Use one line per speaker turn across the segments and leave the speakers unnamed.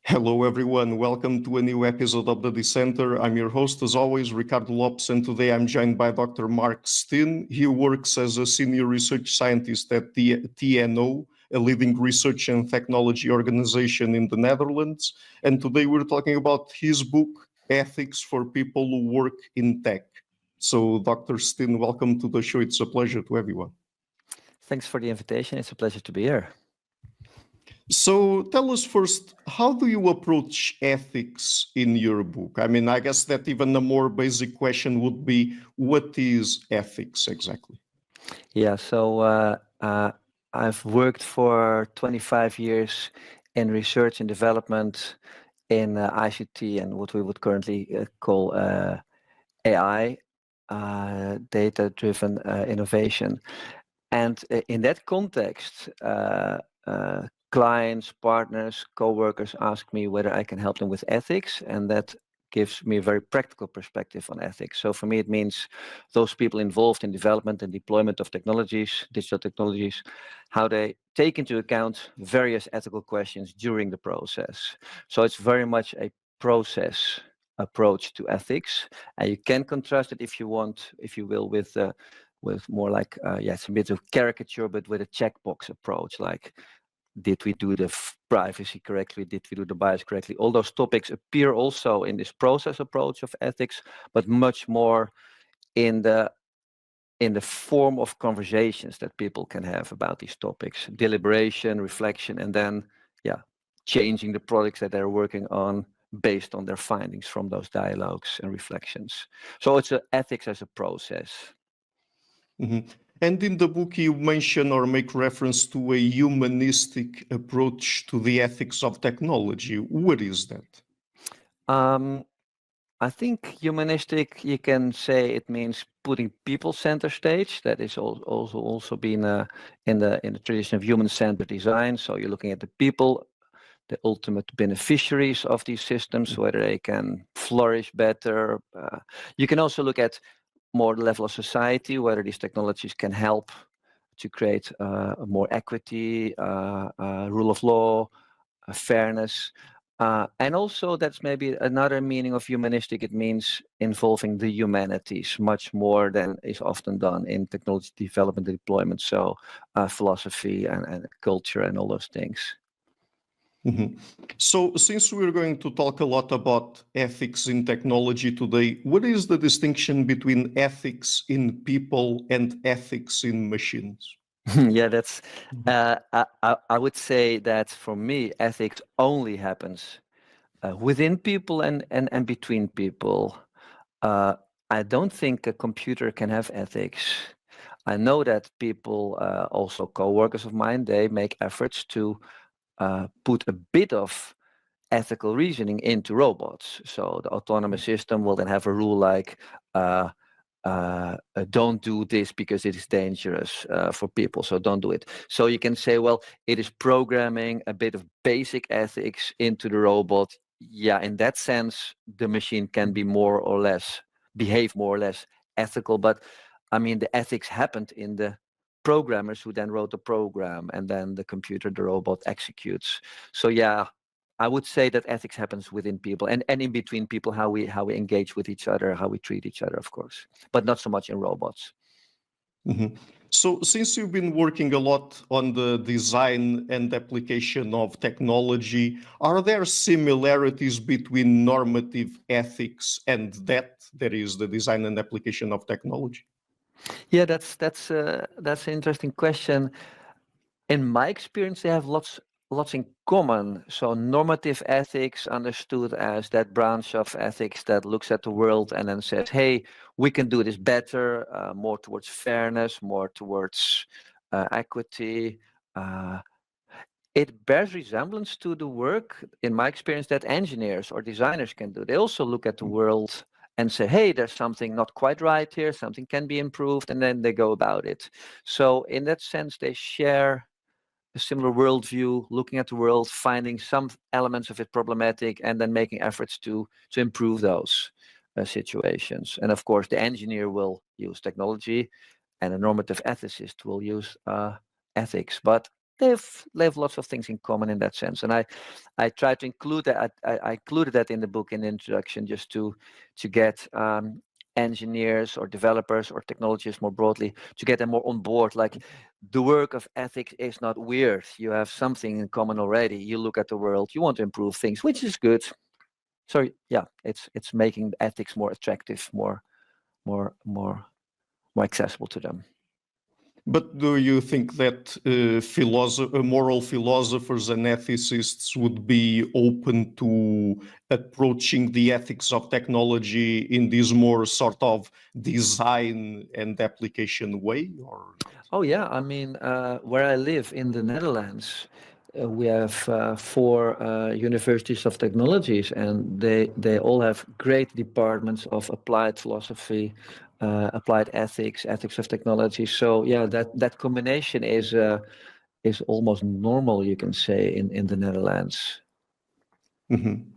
Hello, everyone. Welcome to a new episode of the Dissenter. I'm your host, as always, Ricardo Lopes, and today I'm joined by Dr. Marc Steen. He works as a senior research scientist at the TNO, a leading research and technology organization in the Netherlands. And today we're talking about his book, Ethics for People Who Work in Tech. So, Dr. Steen, welcome to the show. It's a pleasure to everyone.
Thanks for the invitation. It's a pleasure to be here.
So tell us first, how do you approach ethics in your book? I mean, I guess that even a more basic question would be, what is ethics exactly?
Yeah, so I've worked for 25 years in research and development in ICT and what we would currently call AI, data-driven innovation. And in that context, clients, partners, co-workers ask me whether I can help them with ethics, and that gives me a very practical perspective on ethics. So for me, it means those people involved in development and deployment of technologies, digital technologies, how they take into account various ethical questions during the process. So it's very much a process approach to ethics, and you can contrast it if you want, if you will, with more like it's a bit of caricature, but with a checkbox approach, like did we do the privacy correctly? Did we do the bias correctly? All those topics appear also in this process approach of ethics, but much more in the form of conversations that people can have about these topics, deliberation, reflection, and then changing the products that they're working on based on their findings from those dialogues and reflections. So it's ethics as a process.
Mm-hmm. And in the book, you mention or make reference to a humanistic approach to the ethics of technology. What is that?
I think humanistic, you can say it means putting people center stage. That is also been in the tradition of human-centered design. So you're looking at the people, the ultimate beneficiaries of these systems, whether they can flourish better. You can also look at more the level of society, whether these technologies can help to create more equity, rule of law, fairness. And also that's maybe another meaning of humanistic. It means involving the humanities much more than is often done in technology development and deployment. So philosophy and culture and all those things.
Mm-hmm. So since we're going to talk a lot about ethics in technology today, what is the distinction between ethics in people and ethics in machines?
Yeah, that's I would say that for me, ethics only happens within people and between people. I don't think a computer can have ethics. I know that people, also co-workers of mine, they make efforts to put a bit of ethical reasoning into robots. So the autonomous system will then have a rule like, don't do this because it is dangerous for people, so don't do it. So you can say, well, it is programming a bit of basic ethics into the robot. Yeah, in that sense, the machine can be behave more or less ethical. But I mean, the ethics happened in the programmers who then wrote the program, and then the computer, the robot executes. So yeah, I would say that ethics happens within people and in between people, how we engage with each other, how we treat each other, of course, but not so much in robots.
Mm-hmm. So since you've been working a lot on the design and application of technology, are there similarities between normative ethics and that is the design and application of technology?
Yeah, that's an interesting question. In my experience, they have lots in common. So normative ethics, understood as that branch of ethics that looks at the world and then says, hey, we can do this better, more towards fairness, more towards equity. It bears resemblance to the work, in my experience, that engineers or designers can do. They also look at the world and say, hey, there's something not quite right here, something can be improved, and then they go about it. So in that sense, they share a similar worldview, looking at the world, finding some elements of it problematic, and then making efforts to improve those situations. And of course, the engineer will use technology, and a normative ethicist will use ethics. But they have lots of things in common in that sense. And I try to include that. I included that in the book in the introduction, just to get engineers or developers or technologists more broadly, to get them more on board. Like, the work of ethics is not weird. You have something in common already. You look at the world, you want to improve things, which is good. So yeah, it's making ethics more attractive, more accessible to them.
But do you think that moral philosophers and ethicists would be open to approaching the ethics of technology in this more sort of design and application way, or not?
Oh yeah, I mean, where I live in the Netherlands, we have 4 universities of technologies, and they all have great departments of applied philosophy, applied ethics, ethics of technology. So yeah, that combination is almost normal, you can say, in the Netherlands.
Mhm.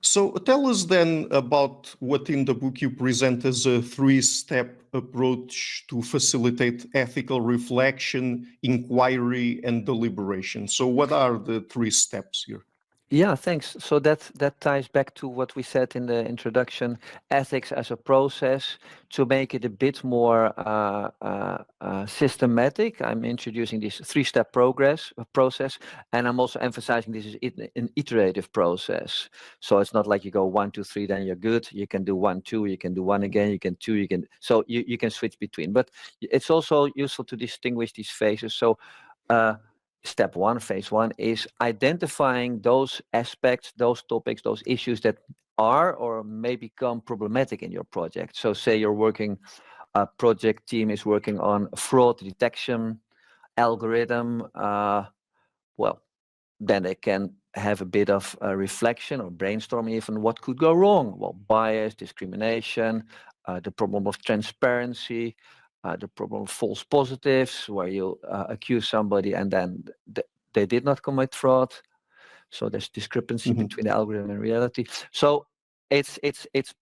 So tell us then about what in the book you present as a 3-step approach to facilitate ethical reflection, inquiry, and deliberation. So what are the 3 steps here?
Yeah, thanks. So that ties back to what we said in the introduction, ethics as a process. To make it a bit more systematic, I'm introducing this 3-step process, and I'm also emphasizing this is an iterative process. So it's not like you go 1, 2, 3, then you're good. You can do 1, 2, you can do 1 again, you can 2, you can. So you can switch between. But it's also useful to distinguish these phases. So. Step 1, phase 1, is identifying those aspects, those topics, those issues that are or may become problematic in your project. So say a project team is working on fraud detection algorithm, well, then they can have a bit of reflection or brainstorming even what could go wrong. Well, bias, discrimination, the problem of transparency, the problem of false positives, where you accuse somebody and then they did not commit fraud. So there's discrepancy between the algorithm and reality. So it's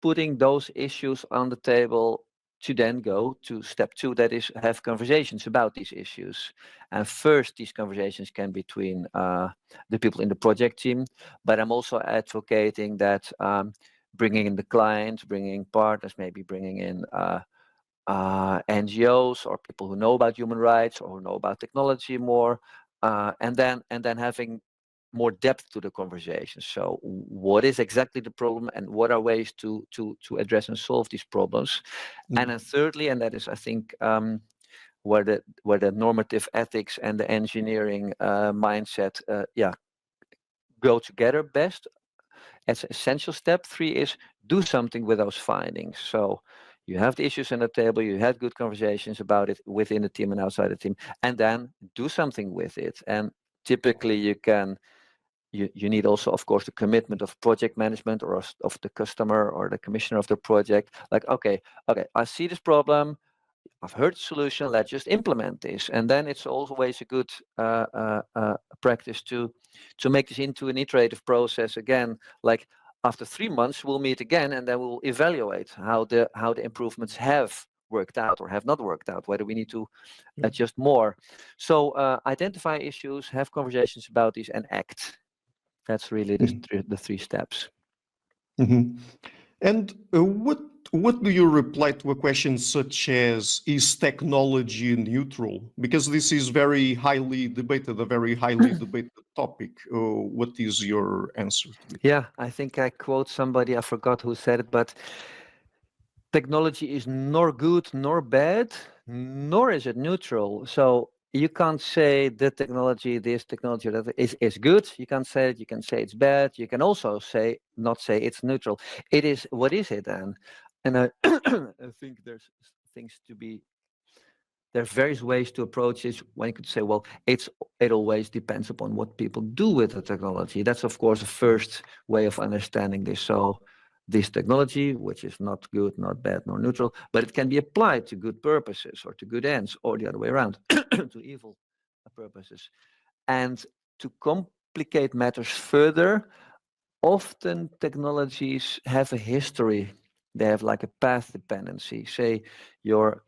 putting those issues on the table to then go to step 2, that is, have conversations about these issues. And first, these conversations can be between the people in the project team, but I'm also advocating that bringing in the clients, bringing in partners, maybe bringing in NGOs or people who know about human rights or who know about technology more, and then having more depth to the conversation. So what is exactly the problem, and what are ways to address and solve these problems? And then thirdly, and that is, I think, where the normative ethics and the engineering mindset go together best. As an essential step 3 is do something with those findings. So you have the issues on the table, you had good conversations about it within the team and outside the team, and then do something with it. And typically you need also, of course, the commitment of project management or of the customer or the commissioner of the project. Like, okay, I see this problem, I've heard the solution, let's just implement this. And then it's always a good practice to make this into an iterative process again. Like, after 3 months, we'll meet again, and then we'll evaluate how the improvements have worked out or have not worked out, whether we need to adjust more. So identify issues, have conversations about these, and act. That's really the 3 steps.
And what do you reply to a question such as, is technology neutral? Because this is very highly debated, a very highly debated topic. What is your answer to it?
Yeah, I think I quote somebody, I forgot who said it, but technology is nor good nor bad, nor is it neutral. So you can't say the technology, this technology that is good. You can't say it. You can say it's bad. You can also not say it's neutral. It is, what is it then? And I think there's various ways to approach this. One could say, well, it always depends upon what people do with the technology. That's, of course, the first way of understanding this. So this technology, which is not good, not bad, nor neutral, but it can be applied to good purposes or to good ends, or the other way around, to evil purposes. And to complicate matters further, often technologies have a history. They have like a path dependency. Say your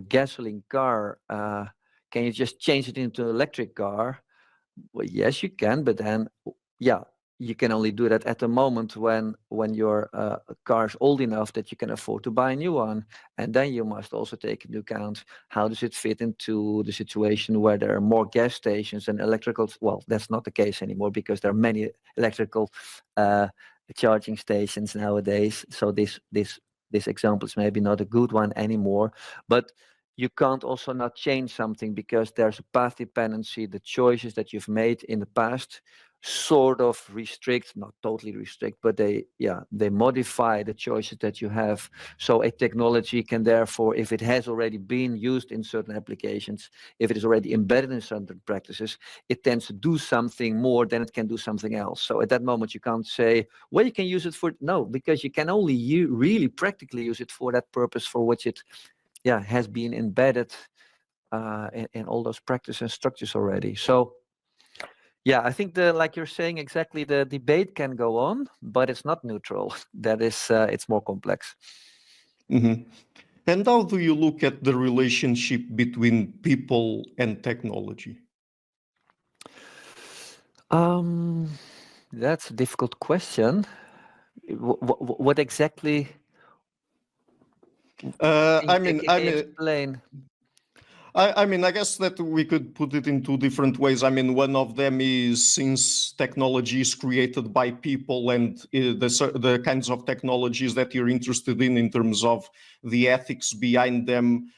gasoline car, can you just change it into an electric car? Well, yes, you can, but then, yeah, you can only do that at the moment when your car is old enough that you can afford to buy a new one, and then you must also take into account how does it fit into the situation where there are more gas stations and electrical. Well, that's not the case anymore because there are many electrical charging stations nowadays. So this example is maybe not a good one anymore, but you can't also not change something because there's a path dependency. The choices that you've made in the past sort of restrict, not totally restrict, but they modify the choices that you have. So a technology can therefore, if it has already been used in certain applications, if it is already embedded in certain practices, it tends to do something more than it can do something else. So at that moment you can't say, well, you can use it for, no, because you can only really practically use it for that purpose for which it has been embedded in all those practices and structures already. So I think like you're saying exactly, the debate can go on, but it's not neutral. That is, it's more complex.
And how do you look at the relationship between people and technology?
That's a difficult question. What exactly?
I
Can
mean,
you explain?
I guess that we could put it in two different ways. I mean, one of them is since technology is created by people and the kinds of technologies that you're interested in terms of the ethics behind them,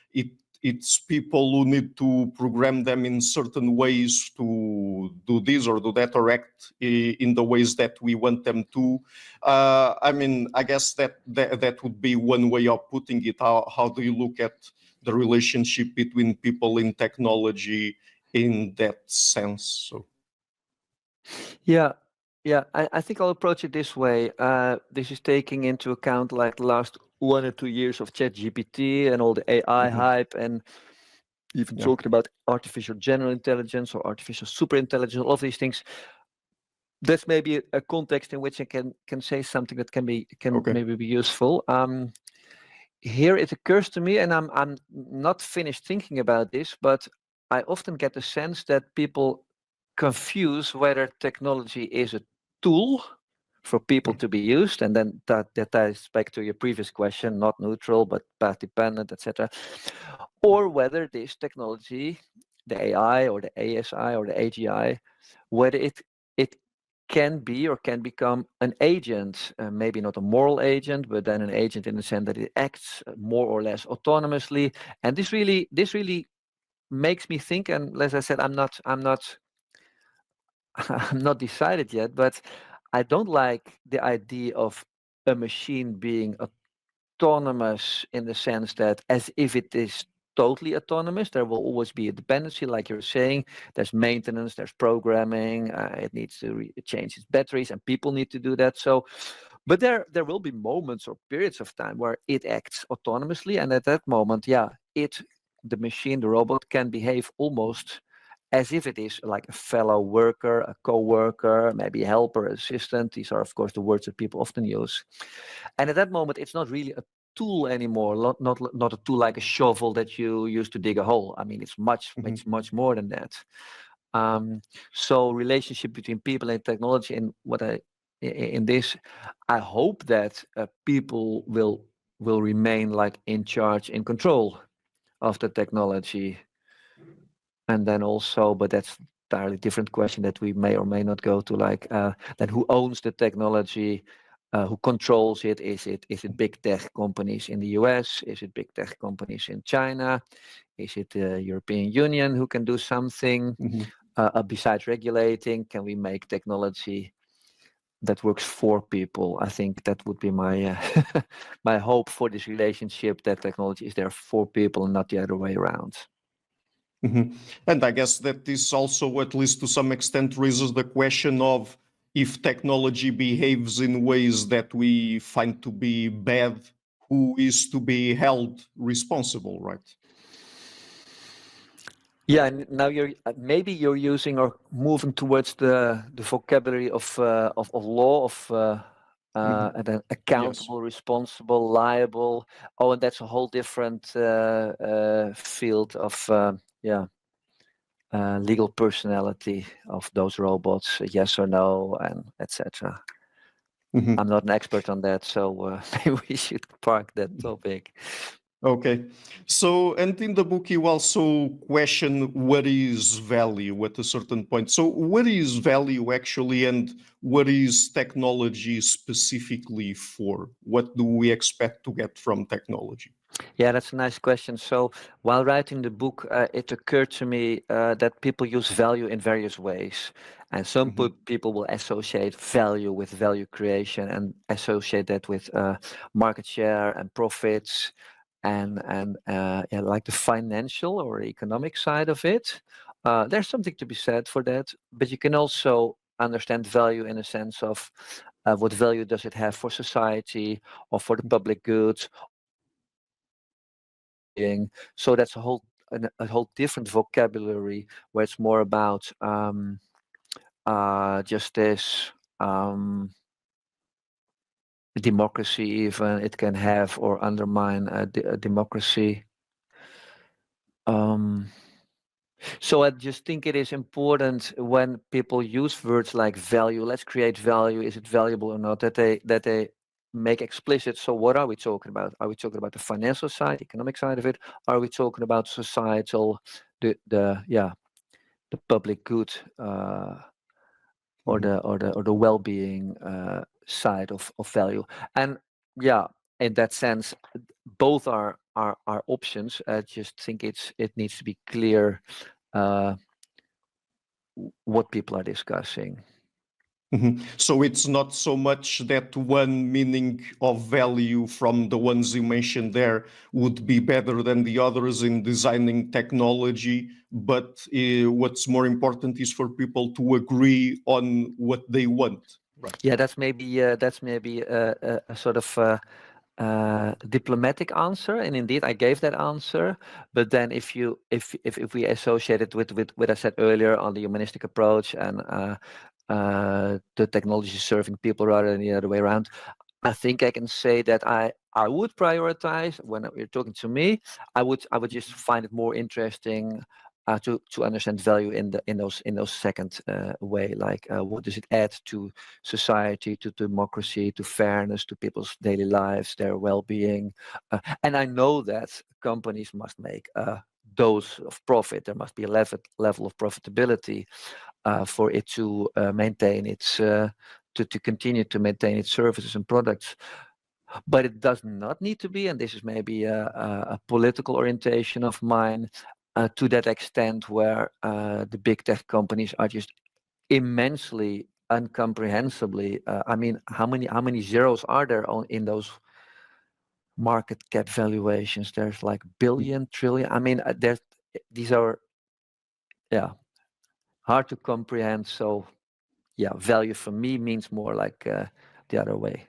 it's people who need to program them in certain ways to do this or do that or act in the ways that we want them to. I mean, I guess that would be one way of putting it. How do you look at the relationship between people in technology in that sense? So
I think I'll approach it this way. This is taking into account like the last 1 or 2 years of ChatGPT and all the AI hype, and even talking about artificial general intelligence or artificial super intelligence, all of these things. That's maybe a context in which I can say something that can maybe be useful. Here it occurs to me, and I'm not finished thinking about this, but I often get the sense that people confuse whether technology is a tool for people to be used, and then that ties back to your previous question, not neutral but path dependent, etc., or whether this technology, the AI or the ASI or the AGI, whether it can be or can become an agent, maybe not a moral agent, but then an agent in the sense that it acts more or less autonomously. And this really makes me think. And as I said, I'm not I'm not decided yet, but I don't like the idea of a machine being autonomous in the sense that as if it is totally autonomous. There will always be a dependency, like you're saying. There's maintenance, there's programming, it needs to change its batteries, and people need to do that. So but there will be moments or periods of time where it acts autonomously, and at that moment, the machine, the robot, can behave almost as if it is like a fellow worker, a co-worker, maybe a helper, assistant. These are, of course, the words that people often use. And at that moment, it's not really a tool anymore, not a tool like a shovel that you use to dig a hole. I mean, it's much more than that. So relationship between people and technology, and in this, I hope that people will remain like in charge, in control of the technology. And then also, but that's entirely different question that we may or may not go to, like then who owns the technology, who controls it? Is it big tech companies in the US? Is it big tech companies in China? Is it the European Union who can do something besides regulating? Can we make technology that works for people? I think that would be my my hope for this relationship, that technology is there for people and not the other way around.
And I guess that this also, at least to some extent, raises the question of if technology behaves in ways that we find to be bad, who is to be held responsible, right?
Yeah, and now maybe you're using or moving towards the vocabulary of law, of and then accountable, responsible, liable. Oh, and that's a whole different field of legal personality of those robots, yes or no, and etc. I'm not an expert on that, so maybe we should park that topic.
Okay. So, and in the book, you also question what is value at a certain point. So, what is value actually, and what is technology specifically for? What do we expect to get from technology?
Yeah, that's a nice question. So while writing the book, it occurred to me that people use value in various ways. And some people will associate value with value creation and associate that with market share and profits and yeah, like the financial or economic side of it. There's something to be said for that, but you can also understand value in a sense of what value does it have for society or for the public good. So that's a whole different vocabulary where it's more about justice, democracy. Even it can have or undermine a democracy. So I just think it is important when people use words like value. Let's create value. Is it valuable or not? That they make explicit. So what are we talking about? Are we talking about the financial side, economic side of it? Are we talking about societal, the public good, or the well-being side of value? And yeah, in that sense, both are options. I just think it needs to be clear what people are discussing.
So it's not so much that one meaning of value from the ones you mentioned there would be better than the others in designing technology, but what's more important is for people to agree on what they want. Right.
Yeah, that's maybe a sort of diplomatic answer, and indeed I gave that answer. But then if we associate it with what I said earlier on the humanistic approach and the technology serving people rather than the other way around, I think I can say that I would prioritize when you're talking to me. I would just find it more interesting to understand value in those second way, like what does it add to society, to democracy, to fairness, to people's daily lives, their well-being. And I know that companies must make a dose of profit. There must be a level of profitability for it to maintain its to continue to maintain its services and products. But it does not need to be, and this is maybe a political orientation of mine, to that extent where the big tech companies are just immensely, incomprehensibly. I mean, how many zeros are there in those market cap valuations? There's like billion, trillion. I mean, these are hard to comprehend. So yeah, value for me means more like the other way.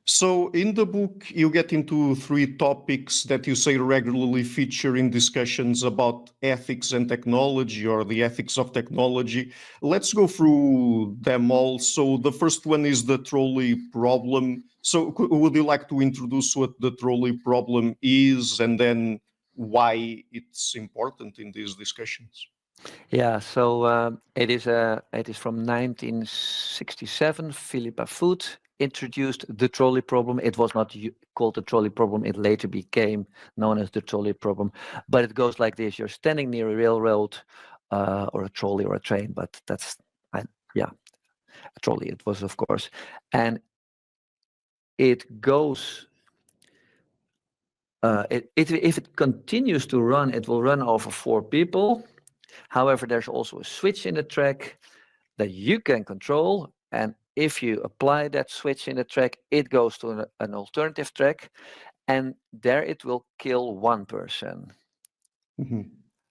So in the book, you get into three topics that you say regularly feature in discussions about ethics and technology, or the ethics of technology. Let's go through them all. So the first one is the trolley problem. So would you like to introduce what the trolley problem is and then why it's important in these discussions?
Yeah, so it is from 1967. Philippa Foot introduced the trolley problem. It was not called the trolley problem. It later became known as the trolley problem. But it goes like this: you're standing near a railroad, or a trolley or a train, but that's a trolley. It was, of course, and it goes. If it continues to run, it will run over 4 people. However, there's also a switch in the track that you can control. And if you apply that switch in the track, it goes to an alternative track. And there it will kill 1 person.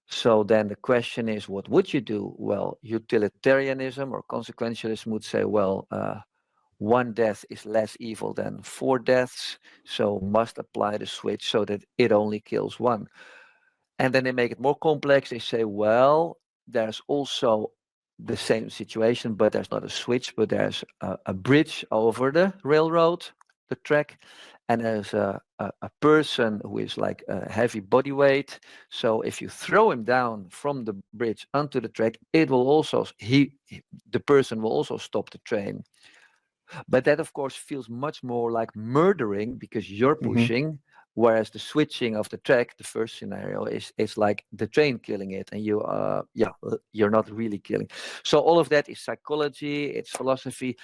So then the question is, what would you do? Well, utilitarianism or consequentialism would say, well, 1 death is less evil than 4 deaths. So must apply the switch so that it only kills 1. And then they make it more complex. They say, well, there's also the same situation, but there's not a switch, but there's a bridge over the railroad, the track. and there's a person who is like a heavy body weight. So if you throw him down from the bridge onto the track, it will also the person will also stop the train. But that, of course, feels much more like murdering because you're pushing, whereas the switching of the track, the first scenario, is like the train killing it, and you're not really killing. So all of that is psychology, it's philosophy.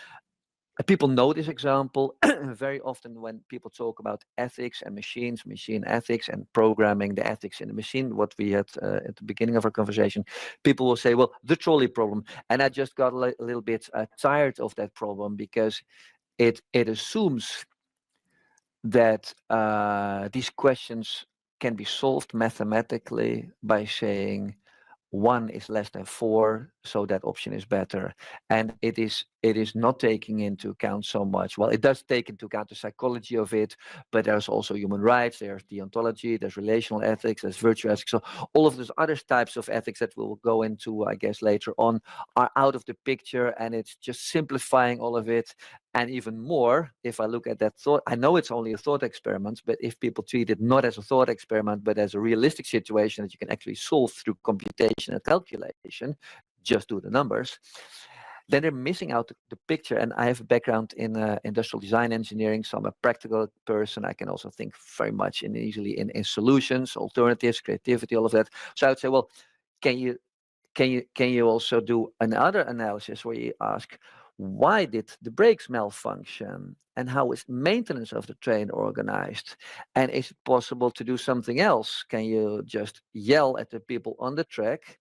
People know this example very often when people talk about ethics and machines, machine ethics, and programming the ethics in the machine. What we had at the beginning of our conversation, people will say, "Well, the trolley problem," and I just got a little bit tired of that problem because it assumes that these questions can be solved mathematically by saying 1 is less than 4, so that option is better. And it is not taking into account so much. Well, it does take into account the psychology of it, but there's also human rights, there's deontology, there's relational ethics, there's virtue ethics. So all of those other types of ethics that we'll go into, I guess, later on are out of the picture, and it's just simplifying all of it. And even more, if I look at that thought, I know it's only a thought experiment, but if people treat it not as a thought experiment, but as a realistic situation that you can actually solve through computation and calculation, just do the numbers, then they're missing out the picture. And I have a background in industrial design engineering, so I'm a practical person. I can also think very much easily in solutions, alternatives, creativity, all of that. So I would say, well, can you also do another analysis where you ask, why did the brakes malfunction, and how is maintenance of the train organized, and is it possible to do something else? Can you just yell at the people on the track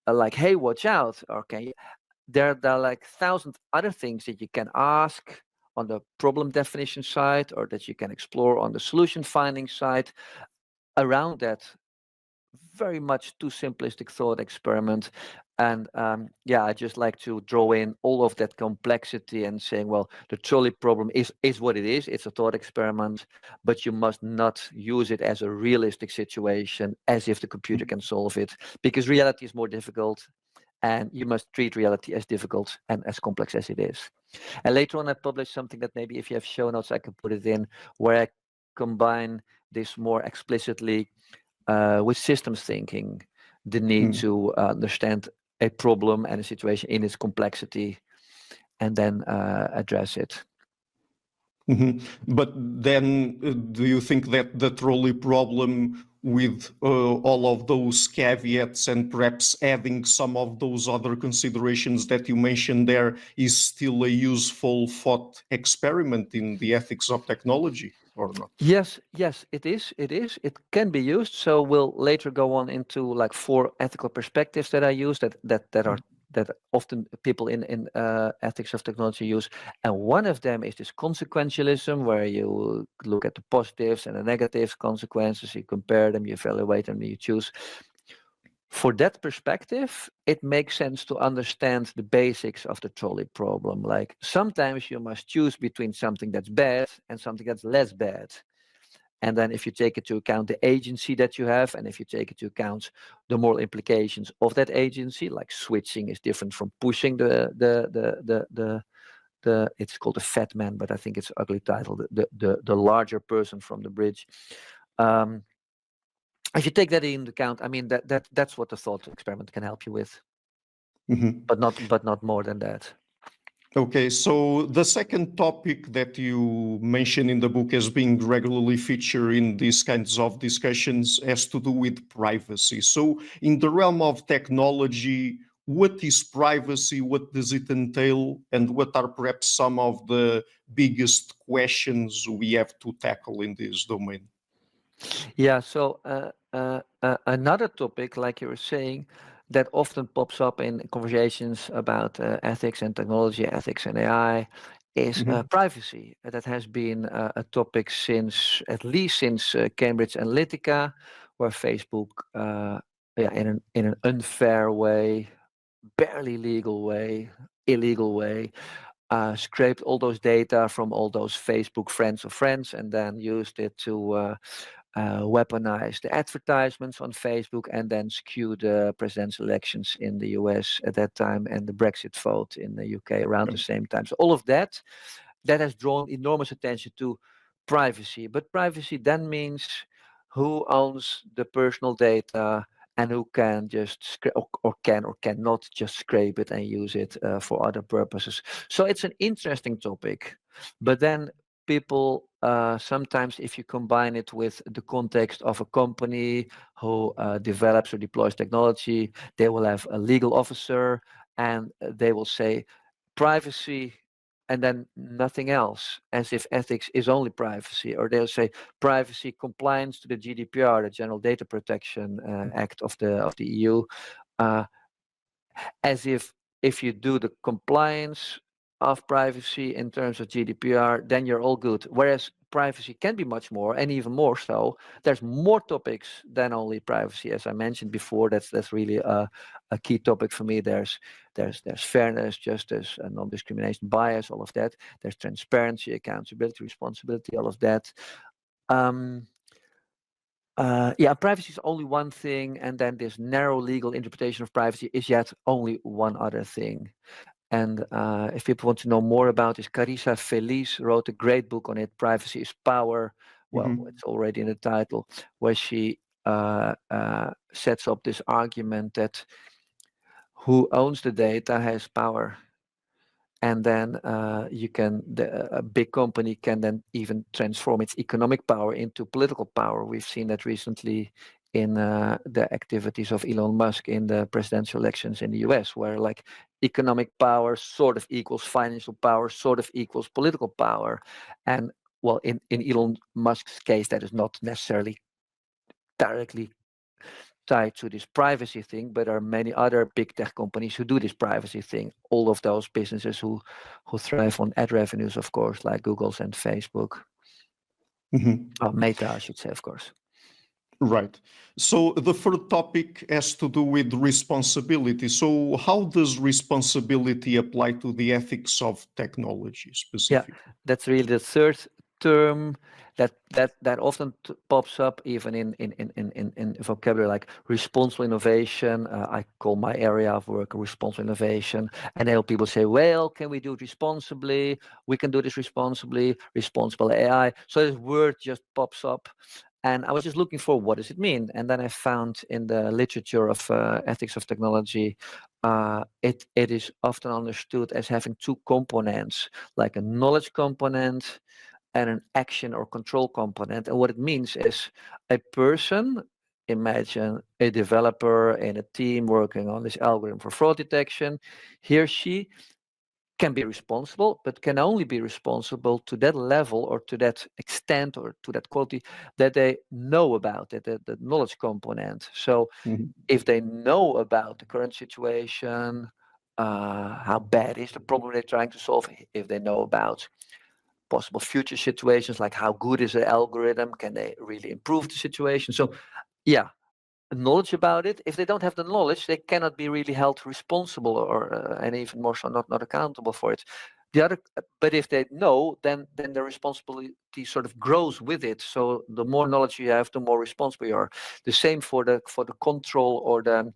like, hey, watch out? Or can you, there are like 1,000 other things that you can ask on the problem definition side, or that you can explore on the solution finding side around that very much too simplistic thought experiment. And I just like to draw in all of that complexity and saying, well, the trolley problem is what it is. It's a thought experiment, but you must not use it as a realistic situation as if the computer can solve it, because reality is more difficult, and you must treat reality as difficult and as complex as it is. And later on, I published something that maybe if you have show notes, I can put it in, where I combine this more explicitly with systems thinking, the need to understand a problem and a situation in its complexity, and then address it.
But then, do you think that the trolley problem, with all of those caveats and perhaps adding some of those other considerations that you mentioned there, is still a useful thought experiment in the ethics of technology, or not?
Yes, it is. It can be used. So we'll later go on into like 4 ethical perspectives that I use that often people in ethics of technology use. And one of them is this consequentialism, where you look at the positives and the negative consequences, you compare them, you evaluate them, you choose. For that perspective, it makes sense to understand the basics of the trolley problem. Like, sometimes you must choose between something that's bad and something that's less bad. And then if you take into account the agency that you have, and if you take into account the moral implications of that agency, like switching is different from pushing it's called a fat man, but I think it's ugly title, the larger person from the bridge. If you take that into account, I mean, that's what the thought experiment can help you with, but not more than that.
Okay, so the second topic that you mention in the book as being regularly featured in these kinds of discussions has to do with privacy. So in the realm of technology, what is privacy? What does it entail? And what are perhaps some of the biggest questions we have to tackle in this domain?
Yeah, so another topic, like you were saying, that often pops up in conversations about ethics and technology, ethics and AI, is privacy. That has been a topic since, at least since Cambridge Analytica, where Facebook, in an unfair way, barely legal way, illegal way, scraped all those data from all those Facebook friends of friends, and then used it to weaponize the advertisements on Facebook, and then skew the presidential elections in the US at that time, and the Brexit vote in the UK around the same time. So all of that has drawn enormous attention to privacy. But privacy then means who owns the personal data and who can just or can or cannot just scrape it and use it for other purposes. So it's an interesting topic. But then people sometimes, if you combine it with the context of a company who develops or deploys technology, they will have a legal officer and they will say privacy and then nothing else, as if ethics is only privacy. Or they'll say privacy compliance to the GDPR, the General Data Protection Act of the EU, as if you do the compliance of privacy in terms of GDPR, then you're all good. Whereas privacy can be much more, and even more so. There's more topics than only privacy, as I mentioned before. That's really a key topic for me. There's fairness, justice, non-discrimination, bias, all of that. There's transparency, accountability, responsibility, all of that. Privacy is only one thing, and then this narrow legal interpretation of privacy is yet only one other thing. And if people want to know more about this, Carissa Feliz wrote a great book on it, Privacy is Power. Well, it's already in the title, where she sets up this argument that who owns the data has power. And then a big company can then even transform its economic power into political power. We've seen that recently in the activities of Elon Musk in the presidential elections in the US, where like economic power sort of equals financial power, sort of equals political power. And well, in Elon Musk's case, that is not necessarily directly tied to this privacy thing, but there are many other big tech companies who do this privacy thing. All of those businesses who thrive on ad revenues, of course, like Google's and Facebook. Meta, I should say, of course.
Right. So the third topic has to do with responsibility. So how does responsibility apply to the ethics of technology specifically?
Yeah, that's really the third term that often pops up even in vocabulary, like responsible innovation. I call my area of work responsible innovation, and then people say, well, can we do it responsibly? We can do this responsibly, responsible AI. So this word just pops up. And I was just looking for what does it mean? And then I found in the literature of ethics of technology, it is often understood as having two components, like a knowledge component and an action or control component. And what it means is a person, imagine a developer in a team working on this algorithm for fraud detection, he or she can be responsible, but can only be responsible to that level or to that extent or to that quality that they know about it, the knowledge component. So if they know about the current situation, how bad is the problem they're trying to solve, if they know about possible future situations, like how good is the algorithm, can they really improve the situation? So yeah, knowledge about it. If they don't have the knowledge, they cannot be really held responsible or and even more so not accountable for it. But if they know, then the responsibility sort of grows with it. So the more knowledge you have, the more responsible you are. The same for the control or the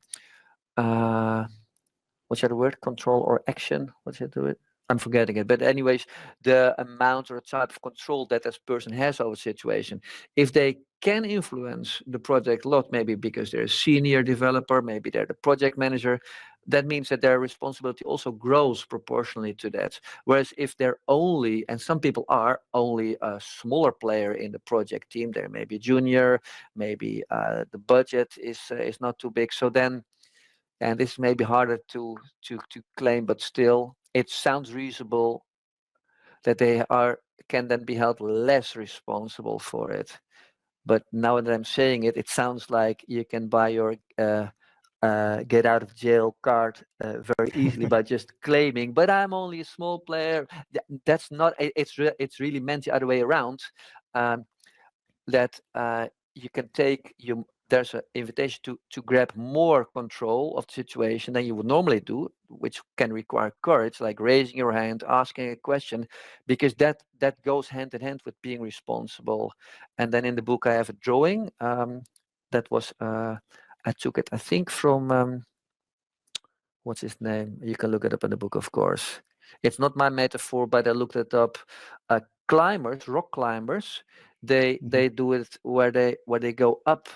what's the other word? Control or action? What's it do it? I'm forgetting it. But anyways, the amount or the type of control that this person has over the situation. If they can influence the project a lot, maybe because they're a senior developer, maybe they're the project manager, that means that their responsibility also grows proportionally to that. Whereas if they're only, and some people are only a smaller player in the project team, they're maybe junior, maybe the budget is not too big. So then, and this may be harder to claim, but still it sounds reasonable that they can then be held less responsible for it. But now that I'm saying it, it sounds like you can buy your get out of jail card very easily by just claiming, but I'm only a small player. That's not, it's really meant the other way around. That you can take, there's an invitation to grab more control of the situation than you would normally do, which can require courage, like raising your hand, asking a question, because that goes hand in hand with being responsible. And then in the book I have a drawing that was I took it, I think, from what's his name? You can look it up in the book, of course. It's not my metaphor, but I looked it up. climbers, rock climbers, they do it where they go up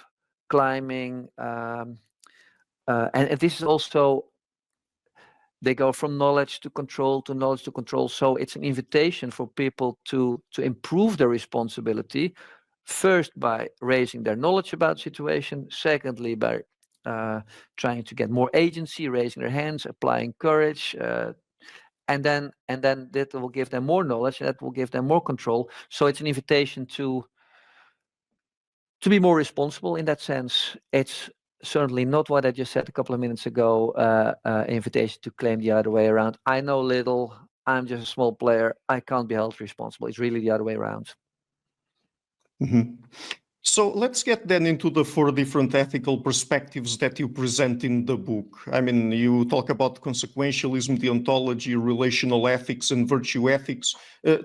climbing, and this is also, they go from knowledge to control to knowledge to control. So it's an invitation for people to improve their responsibility, first by raising their knowledge about the situation, secondly by trying to get more agency, raising their hands, applying courage, and then that will give them more knowledge, and that will give them more control. So it's an invitation to be more responsible in that sense. It's certainly not what I just said a couple of minutes ago, invitation to claim the other way around. I know little, I'm just a small player, I can't be held responsible. It's really the other way around.
So let's get then into the 4 different ethical perspectives that you present in the book. I mean, you talk about consequentialism, deontology, relational ethics, and virtue ethics.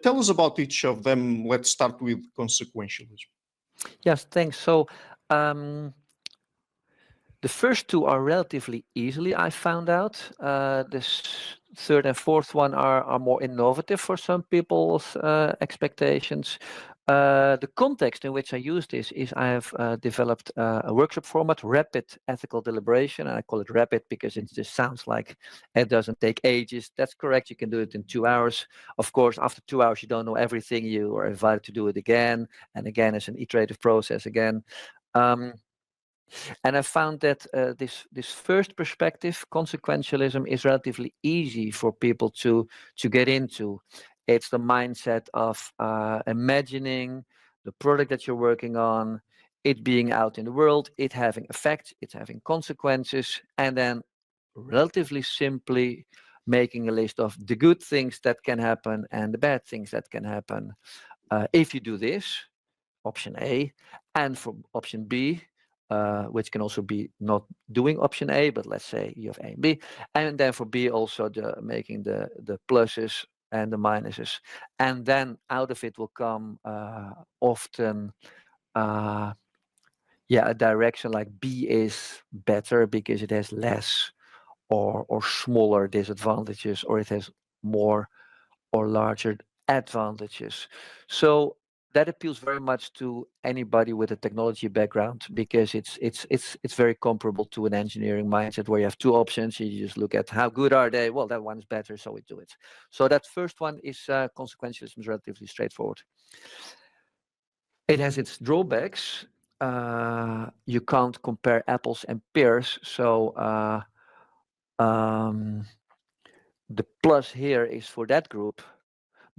Tell us about each of them. Let's start with consequentialism.
Yes, thanks. So the first 2 are relatively easily, I found out. This third and fourth one are more innovative for some people's expectations. The context in which I use this is I have developed a workshop format, rapid ethical deliberation, and I call it rapid because it just sounds like it doesn't take ages. That's correct. You can do it in 2 hours. Of course, after 2 hours, you don't know everything. You are invited to do it again and again. It's an iterative process again. And I found that this first perspective, consequentialism, is relatively easy for people to get into. It's the mindset of imagining the product that you're working on, it being out in the world, it having effects, it's having consequences, and then relatively simply making a list of the good things that can happen and the bad things that can happen if you do this, option A, and for option B, which can also be not doing option A, but let's say you have A and B, and then for B also making the pluses and the minuses, and then out of it will come often a direction like B is better because it has less or smaller disadvantages, or it has more or larger advantages. So that appeals very much to anybody with a technology background because it's very comparable to an engineering mindset where you have 2 options. You just look at how good are they. Well, that one's better, so we do it. So that first one is consequentialism is relatively straightforward. It has its drawbacks. You can't compare apples and pears. So the plus here is for that group,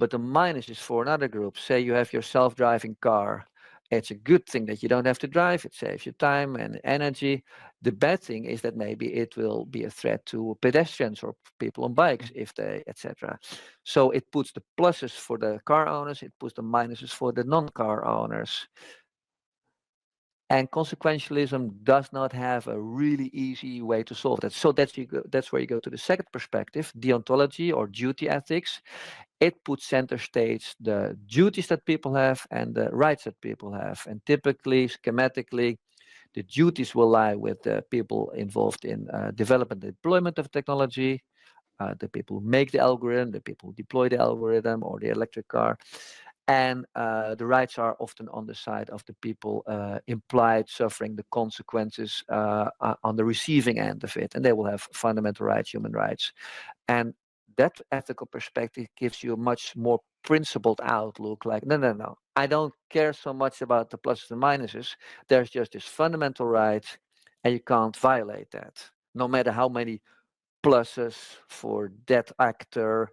but the minus is for another group. Say you have your self-driving car. It's a good thing that you don't have to drive. It saves you time and energy. The bad thing is that maybe it will be a threat to pedestrians or people on bikes if they, etc. So it puts the pluses for the car owners. It puts the minuses for the non-car owners. And consequentialism does not have a really easy way to solve that. So that's where you go to the second perspective, deontology or duty ethics. It puts center stage the duties that people have and the rights that people have. And typically, schematically, the duties will lie with the people involved in development and deployment of technology, the people who make the algorithm, the people who deploy the algorithm or the electric car. And the rights are often on the side of the people implied suffering the consequences on the receiving end of it. And they will have fundamental rights, human rights. And that ethical perspective gives you a much more principled outlook, like, no, I don't care so much about the pluses and minuses. There's just this fundamental right, and you can't violate that, no matter how many pluses for that actor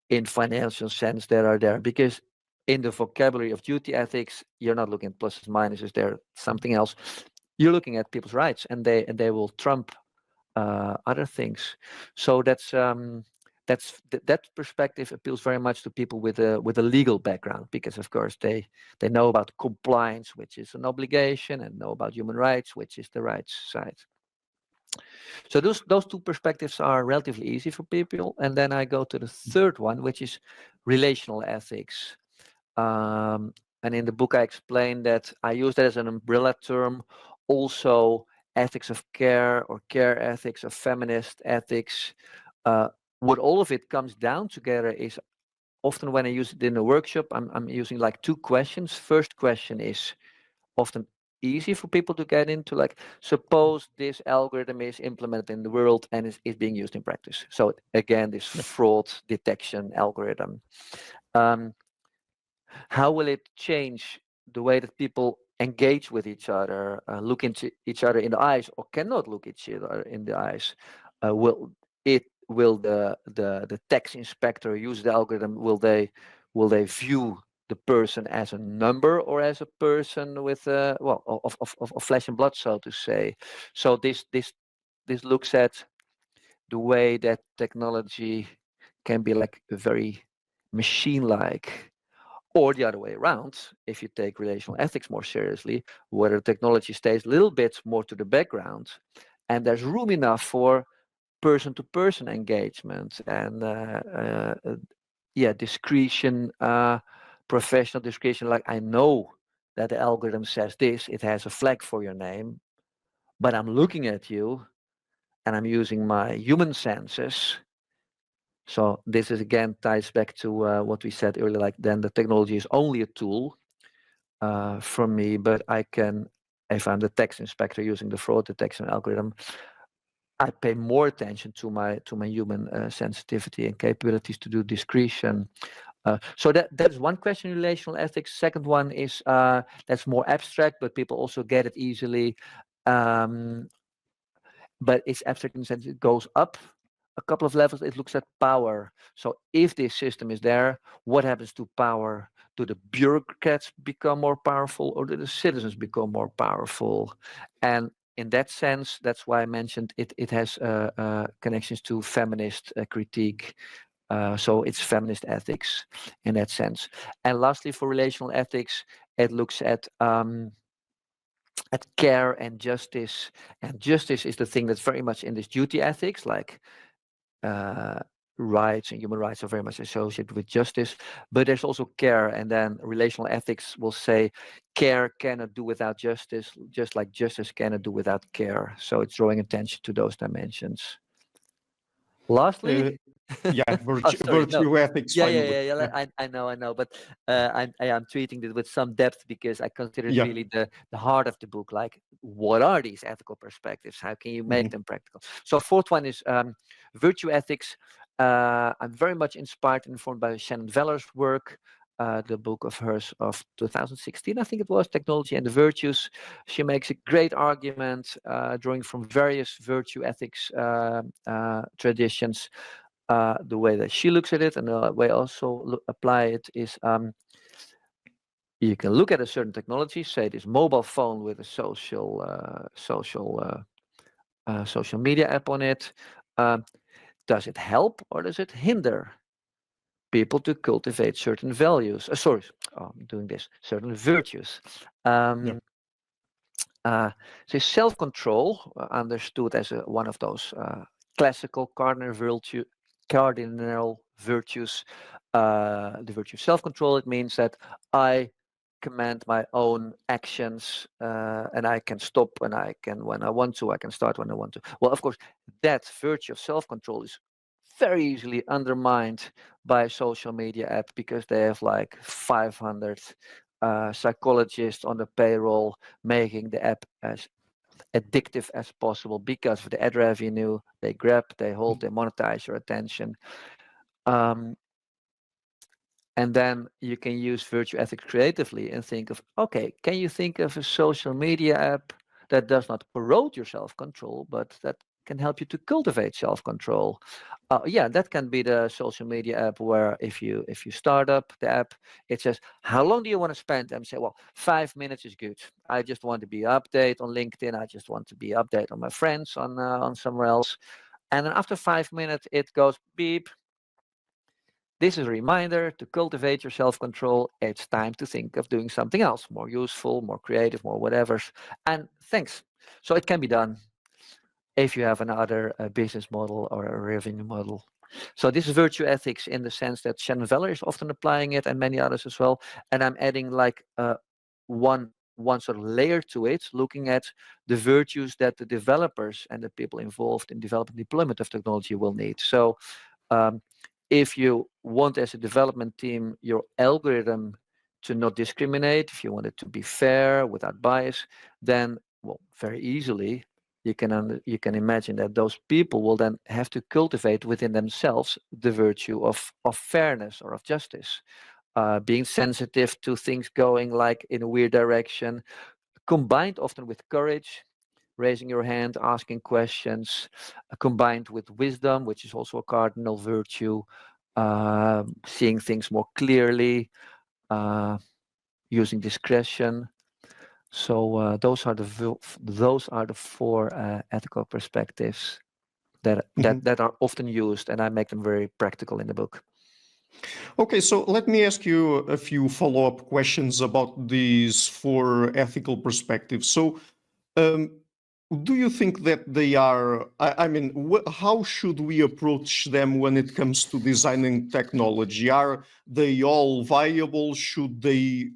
in financial sense that are there. Because in the vocabulary of duty ethics, you're not looking at pluses and minuses, they're something else. You're looking at people's rights, and they will trump other things. So that perspective appeals very much to people with a legal background, because of course they know about compliance, which is an obligation, and know about human rights, which is the rights side. So those 2 perspectives are relatively easy for people. And then I go to the third one, which is relational ethics. And in the book I explain that I use that as an umbrella term. Also ethics of care or care ethics or feminist ethics. What all of it comes down together is often when I use it in a workshop, I'm using like 2 questions. First question is often easy for people to get into, like, suppose this algorithm is implemented in the world and is being used in practice. So again, this fraud detection algorithm. How will it change the way that people engage with each other, look into each other in the eyes, or cannot look each other in the eyes? Will the tax inspector use the algorithm? Will they view the person as a number or as a person with of flesh and blood, so to say? So this looks at the way that technology can be like very machine-like, or the other way around, if you take relational ethics more seriously, whether technology stays a little bit more to the background and there's room enough for person-to-person engagement and discretion, professional discretion. Like, I know that the algorithm says this, it has a flag for your name, but I'm looking at you and I'm using my human senses. So this is again ties back to what we said earlier, like then the technology is only a tool for me, but I can, if I'm the tax inspector using the fraud detection algorithm, I pay more attention to my human sensitivity and capabilities to do discretion. So that's one question in relational ethics. Second one is that's more abstract, but people also get it easily. But it's abstract in the sense it goes up a couple of levels. It looks at power. So if this system is there, what happens to power? Do the bureaucrats become more powerful, or do the citizens become more powerful? And in that sense, that's why I mentioned it. It has connections to feminist critique. So it's feminist ethics in that sense. And lastly, for relational ethics, it looks at care and justice. And justice is the thing that's very much in this duty ethics, like rights and human rights are very much associated with justice. But there's also care, and then relational ethics will say care cannot do without justice, just like justice cannot do without care. So it's drawing attention to those dimensions. Lastly,
virtue ethics.
I know, but I am treating it with some depth because I consider it really the heart of the book. Like, what are these ethical perspectives? How can you make them practical? So fourth one is virtue ethics. I'm very much inspired and informed by Shannon Veller's work. The book of hers of 2016, I think it was, Technology and the Virtues. She makes a great argument drawing from various virtue ethics traditions. The way that she looks at it and the way I also apply it is you can look at a certain technology, say this mobile phone with a social media app on it. Does it help or does it hinder people to cultivate certain values? I'm doing this, certain virtues. So self-control, understood as one of those classical cardinal virtues. The virtue of self-control, it means that I command my own actions and I can stop when I want to, I can start when I want to. Well, of course, that virtue of self-control is very easily undermined by a social media app because they have like 500 psychologists on the payroll making the app as addictive as possible because of the ad revenue they grab, they hold, they monetize your attention. And then you can use virtue ethics creatively and think of, okay, can you think of a social media app that does not corrode your self-control, but that can help you to cultivate self-control? That can be the social media app where if you start up the app, it says, how long do you want to spend? And say, well, 5 minutes is good. I just want to be update on LinkedIn. I just want to be update on my friends on somewhere else. And then after 5 minutes, it goes beep. This is a reminder to cultivate your self-control. It's time to think of doing something else, more useful, more creative, more whatever. And thanks. So it can be done if you have another business model or a revenue model. So this is virtue ethics in the sense that Shannon Veller is often applying it and many others as well. And I'm adding like one sort of layer to it, looking at the virtues that the developers and the people involved in developing deployment of technology will need. So if you want as a development team your algorithm to not discriminate, if you want it to be fair without bias, then well, very easily you can imagine that those people will then have to cultivate within themselves the virtue of fairness or of justice, being sensitive to things going like in a weird direction, combined often with courage, raising your hand, asking questions, combined with wisdom, which is also a cardinal virtue, seeing things more clearly, using discretion. So those are the four ethical perspectives that are often used, and I make them very practical in the book.
Okay, so let me ask you a few follow-up questions about these four ethical perspectives. So, do you think that they are, I mean, how should we approach them when it comes to designing technology? Are they all viable? Should the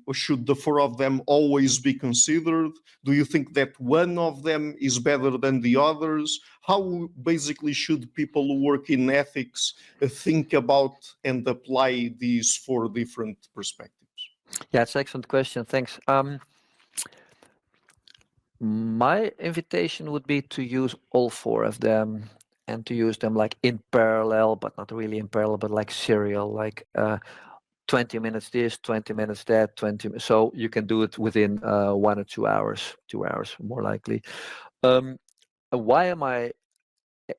four of them always be considered? Do you think that one of them is better than the others? How basically should people who work in ethics think about and apply these four different perspectives?
Yeah, it's an excellent question. Thanks. My invitation would be to use all four of them and to use them like in parallel, but not really in parallel, but like serial, like 20 minutes this, 20 minutes that, 20. So you can do it within 1 or 2 hours, 2 hours more likely. Why am I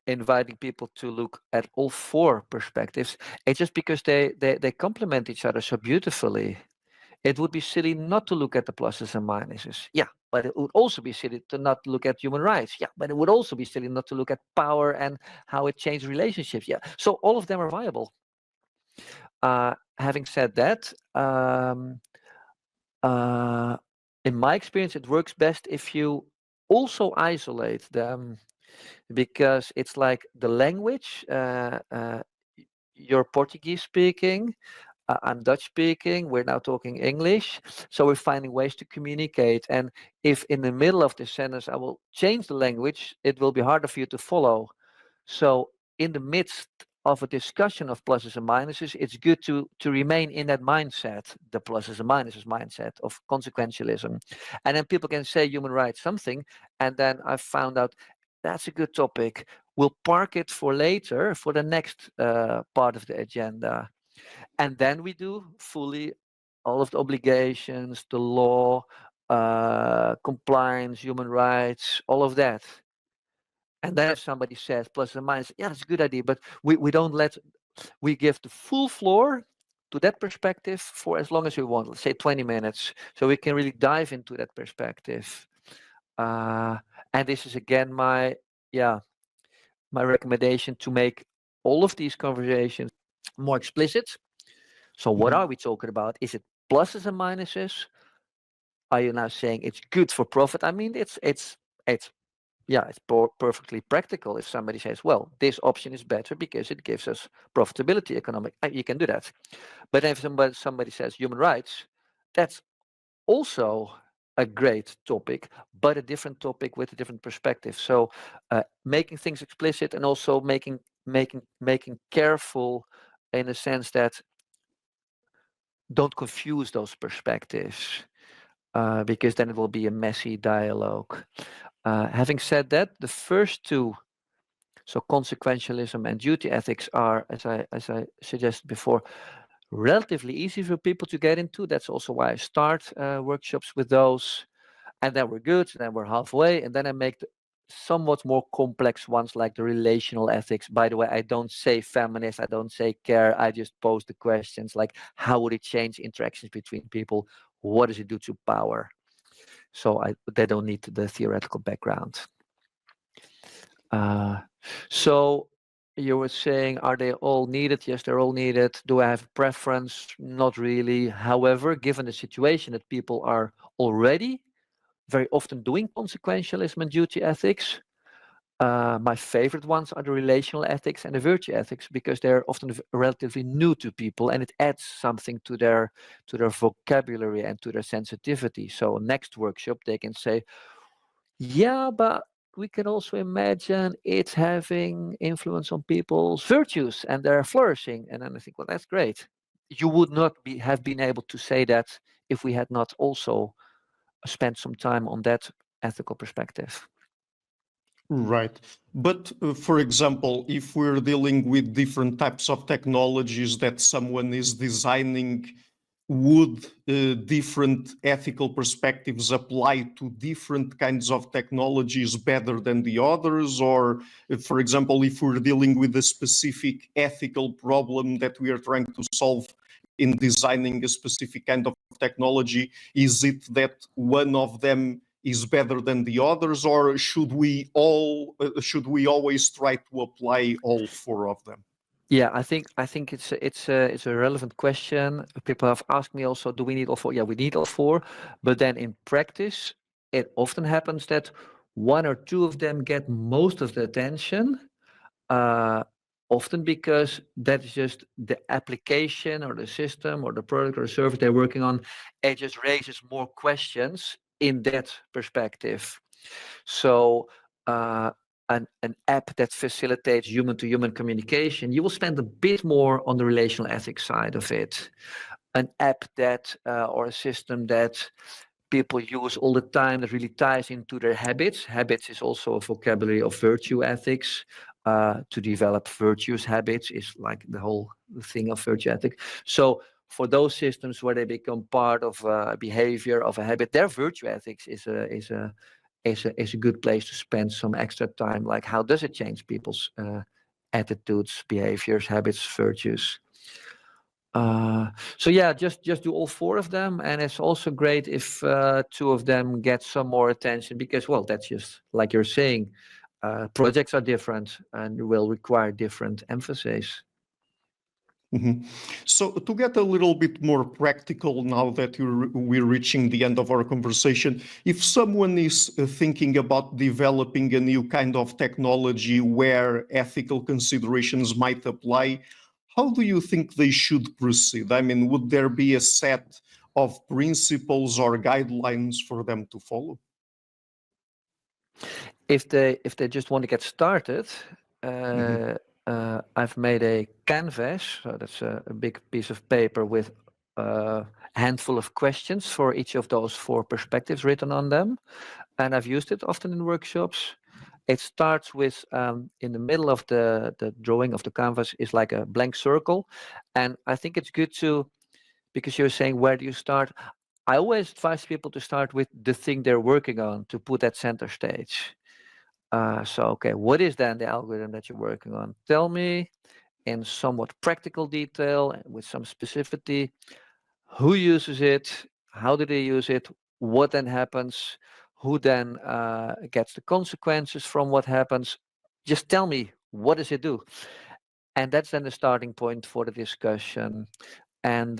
inviting people to look at all four perspectives? It's just because they complement each other so beautifully. It would be silly not to look at the pluses and minuses. Yeah, but it would also be silly to not look at human rights. Yeah, but it would also be silly not to look at power and how it changed relationships. Yeah, so all of them are viable. Having said that, in my experience, it works best if you also isolate them, because it's like the language. You're Portuguese speaking, I'm Dutch speaking, we're now talking English, so we're finding ways to communicate. And if in the middle of this sentence I will change the language, it will be harder for you to follow. So in the midst of a discussion of pluses and minuses, it's good to remain in that mindset, the pluses and minuses mindset of consequentialism. And then people can say human rights something, and then I found out that's a good topic. We'll park it for later, for the next part of the agenda. And then we do fully all of the obligations, the law, compliance, human rights, all of that. And then if somebody says plus and minus, yeah, that's a good idea, but we don't we give the full floor to that perspective for as long as we want, let's say 20 minutes, so we can really dive into that perspective. And this is again my recommendation, to make all of these conversations more explicit. So what are we talking about? Is it pluses and minuses? Are you now saying it's good for profit? I mean, it's perfectly practical. If somebody says, well, this option is better because it gives us profitability, economic, you can do that. But if somebody says human rights, that's also a great topic, but a different topic with a different perspective. So making things explicit, and also making careful in a sense that don't confuse those perspectives, because then it will be a messy dialogue. Having said that, the first two, so consequentialism and duty ethics, are, as I suggested before, relatively easy for people to get into. That's also why I start workshops with those, and then we're good, and then we're halfway, and then I make the somewhat more complex ones, like the relational ethics. By the way, I don't say feminist, I don't say care, I just pose the questions like, how would it change interactions between people? What does it do to power? So they don't need the theoretical background. So you were saying, are they all needed? Yes, they're all needed. Do I have a preference? Not really. However, given the situation that people are already very often doing consequentialism and duty ethics, my favorite ones are the relational ethics and the virtue ethics, because they're often relatively new to people, and it adds something to their vocabulary and to their sensitivity. So next workshop they can say, yeah, but we can also imagine it having influence on people's virtues and their flourishing. And then I think, well, that's great. You would not have been able to say that if we had not also spent some time on that ethical perspective.
Right. But for example, if we're dealing with different types of technologies that someone is designing, would different ethical perspectives apply to different kinds of technologies better than the others? Or, for example, if we're dealing with a specific ethical problem that we are trying to solve in designing a specific kind of technology, is it that one of them is better than the others, or should we always try to apply all four of them?
Yeah, I think it's a relevant question. People have asked me also, do we need all four? Yeah, we need all four, but then in practice, it often happens that one or two of them get most of the attention. Often because that is just the application or the system or the product or the service they're working on. It just raises more questions in that perspective. So an app that facilitates human-to-human communication, you will spend a bit more on the relational ethics side of it. An app that or a system that people use all the time that really ties into their habits. Habits is also a vocabulary of virtue ethics. To develop virtuous habits is like the whole thing of virtue ethics. So for those systems where they become part of behavior of a habit, their virtue ethics is a good place to spend some extra time. Like, how does it change people's attitudes, behaviors, habits, virtues? So yeah, just do all four of them, and it's also great if two of them get some more attention, because, well, that's just like you're saying, projects are different and will require different emphasis.
Mhm. So to get a little bit more practical now that we're reaching the end of our conversation, if someone is thinking about developing a new kind of technology where ethical considerations might apply, how do you think they should proceed? I mean, would there be a set of principles or guidelines for them to follow?
If they just want to get started,
Mhm.
I've made a canvas. So that's a big piece of paper with a handful of questions for each of those four perspectives written on them, and I've used it often in workshops. It starts with in the middle of the drawing of the canvas is like a blank circle, and I think it's good to, because you're saying where do you start. I always advise people to start with the thing they're working on, to put that center stage. So, okay, what is then the algorithm that you're working on? Tell me in somewhat practical detail and with some specificity, who uses it, how do they use it, what then happens, who then gets the consequences from what happens. Just tell me, what does it do? And that's then the starting point for the discussion. And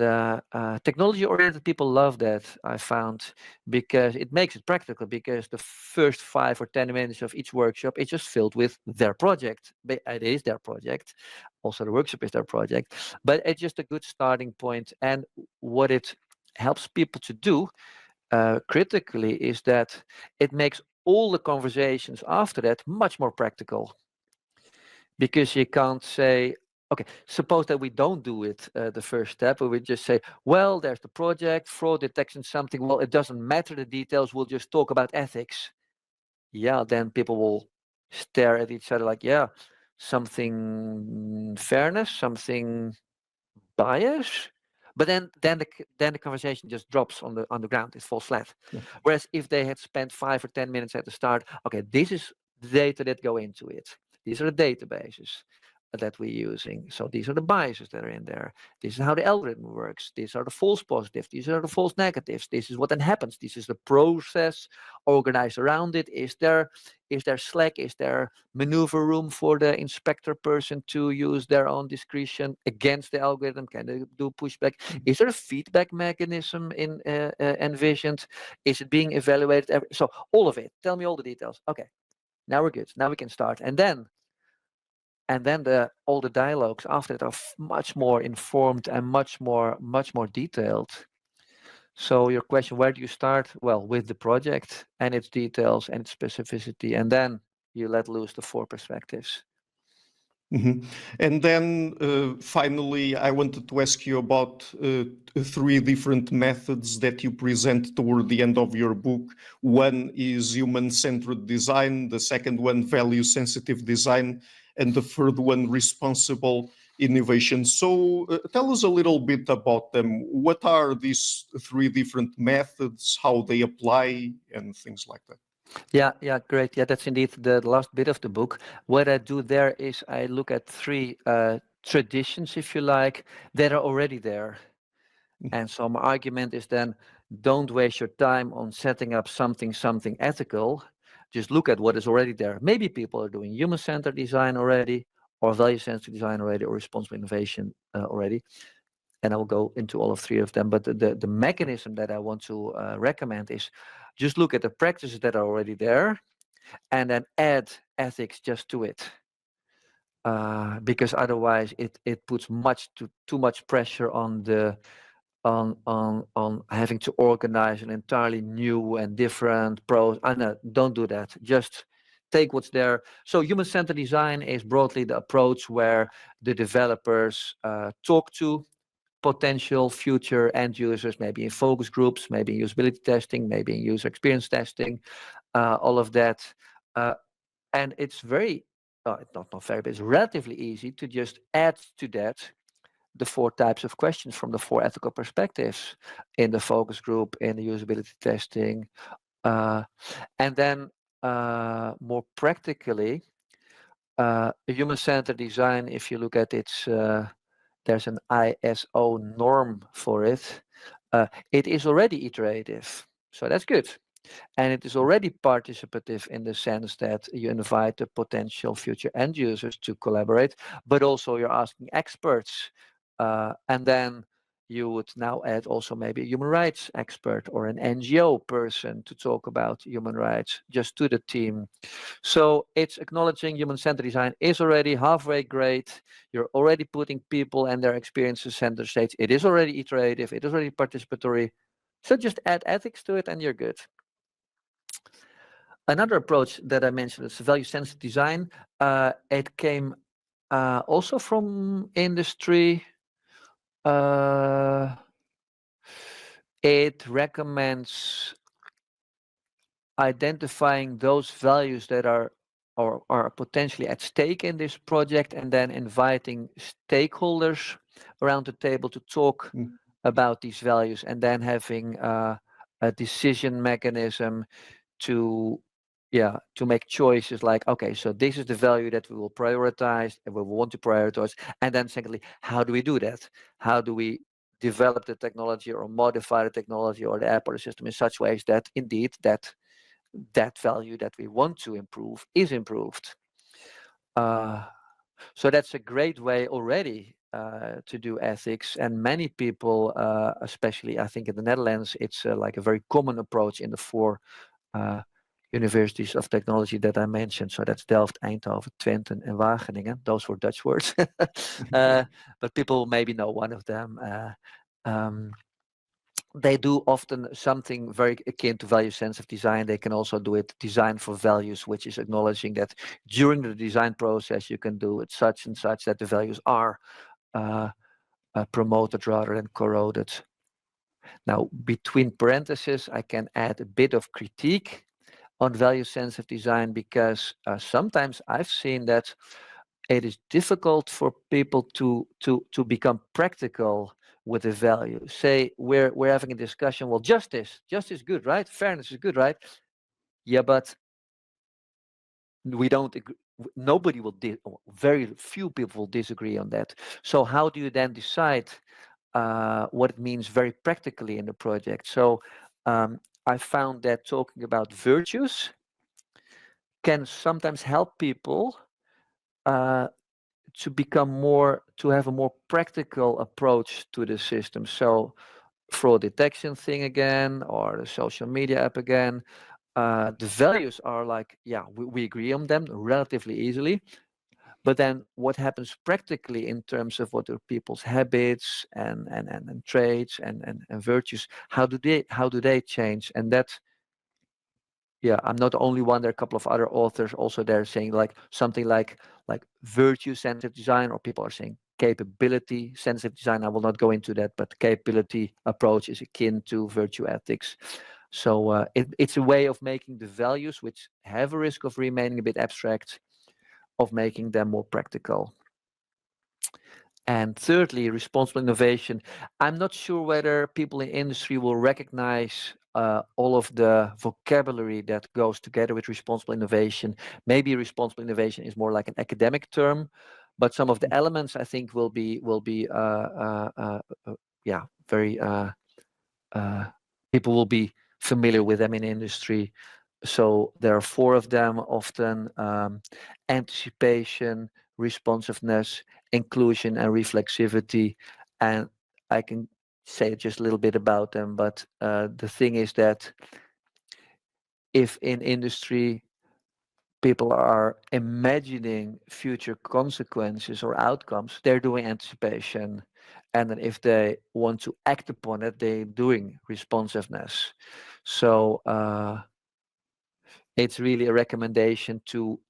technology-oriented people love that, I found, because it makes it practical, because the first 5 or 10 minutes of each workshop is just filled with their project. It is their project. Also, the workshop is their project. But it's just a good starting point. And what it helps people to do critically is that it makes all the conversations after that much more practical, because you can't say, okay, suppose that we don't do it the first step, or we just say, well, there's the project, fraud detection, something, well, it doesn't matter the details, we'll just talk about ethics. Yeah, then people will stare at each other like, yeah, something fairness, something bias. But then the conversation just drops on the ground. It falls flat.
Yeah.
Whereas if they had spent 5 or 10 minutes at the start, okay, this is the data that go into it. These are the databases that we're using. So these are the biases that are in there. This is how the algorithm works. These are the false positives. These are the false negatives. This is what then happens. This is the process organized around it. Is there slack? Is there maneuver room for the inspector person to use their own discretion against the algorithm? Can they do pushback? Is there a feedback mechanism envisioned? Is it being evaluated? So all of it. Tell me all the details. Okay, now we're good. Now we can start. And then all the dialogues after that are much more informed and much more detailed. So your question, where do you start? Well, with the project and its details and its specificity, and then you let loose the 4 perspectives.
Mm-hmm. And then finally, I wanted to ask you about 3 different methods that you present toward the end of your book. One is human-centered design, the second one, value-sensitive design, and the third one, responsible innovation. So tell us a little bit about them. What are these 3 different methods, how they apply, and things like that?
Yeah, great. Yeah, that's indeed the last bit of the book. What I do there is I look at 3 traditions, if you like, that are already there. And so my argument is then, don't waste your time on setting up something ethical. Just look at what is already there. Maybe people are doing human-centered design already, or value-centered design already, or responsible innovation already. And I will go into all of 3 of them. But the mechanism that I want to recommend is just look at the practices that are already there, and then add ethics just to it. Because otherwise it puts too much pressure on the on having to organize an entirely new and different pros. No, don't do that. Just take what's there. So human-centered design is broadly the approach where the developers talk to potential future end users, maybe in focus groups, maybe in usability testing, maybe in user experience testing, all of that. And it's very, not very, but it's relatively easy to just add to that the 4 types of questions from the 4 ethical perspectives in the focus group, in the usability testing. And then more practically, human-centered design, if you look at it, there's an ISO norm for it. It is already iterative, so that's good. And it is already participative in the sense that you invite the potential future end users to collaborate, but also you're asking experts. And then you would now add also maybe a human rights expert or an NGO person to talk about human rights just to the team. So it's acknowledging human-centered design is already halfway great. You're already putting people and their experiences center stage. It is already iterative. It is already participatory. So just add ethics to it and you're good. Another approach that I mentioned is value-sensitive design. It came also from industry. It recommends identifying those values that are potentially at stake in this project, and then inviting stakeholders around the table to talk about these values, and then having a decision mechanism to make choices like, okay, so this is the value that we will prioritize and we will want to prioritize. And then secondly, how do we do that? How do we develop the technology or modify the technology or the app or the system in such ways that indeed that value that we want to improve is improved? So that's a great way already to do ethics, and many people, especially I think in the Netherlands, it's like a very common approach in the 4 universities of technology that I mentioned. So that's Delft, Eindhoven, Twente, and Wageningen. Those were Dutch words, but people maybe know one of them. They do often something very akin to value-sensitive design. They can also do it design for values, which is acknowledging that during the design process you can do it such and such that the values are promoted rather than corroded. Now, between parentheses, I can add a bit of critique on value-sensitive design, because sometimes I've seen that it is difficult for people to become practical with the value. Say we're having a discussion. Well, justice is good, right? Fairness is good, right? Yeah, but we don't agree. Nobody will. Very few people will disagree on that. So how do you then decide what it means very practically in the project? So I found that talking about virtues can sometimes help people to have a more practical approach to the system. So fraud detection thing again, or the social media app again, the values are like, yeah, we agree on them relatively easily. But then what happens practically in terms of what are people's habits and traits and virtues? How do they change? And that I'm not the only one. There are a couple of other authors also there saying like something like virtue sensitive design, or people are saying capability sensitive design. I will not go into that, but capability approach is akin to virtue ethics. So it's a way of making the values, which have a risk of remaining a bit abstract, of making them more practical. And thirdly, responsible innovation. I'm not sure whether people in industry will recognize all of the vocabulary that goes together with responsible innovation. Maybe responsible innovation is more like an academic term, but some of the elements I think will be very people will be familiar with them in industry. So there are 4 of them often: anticipation, responsiveness, inclusion, and reflexivity. And I can say just a little bit about them, but the thing is that if in industry people are imagining future consequences or outcomes, they're doing anticipation. And then if they want to act upon it, they're doing responsiveness. So it's really a recommendation to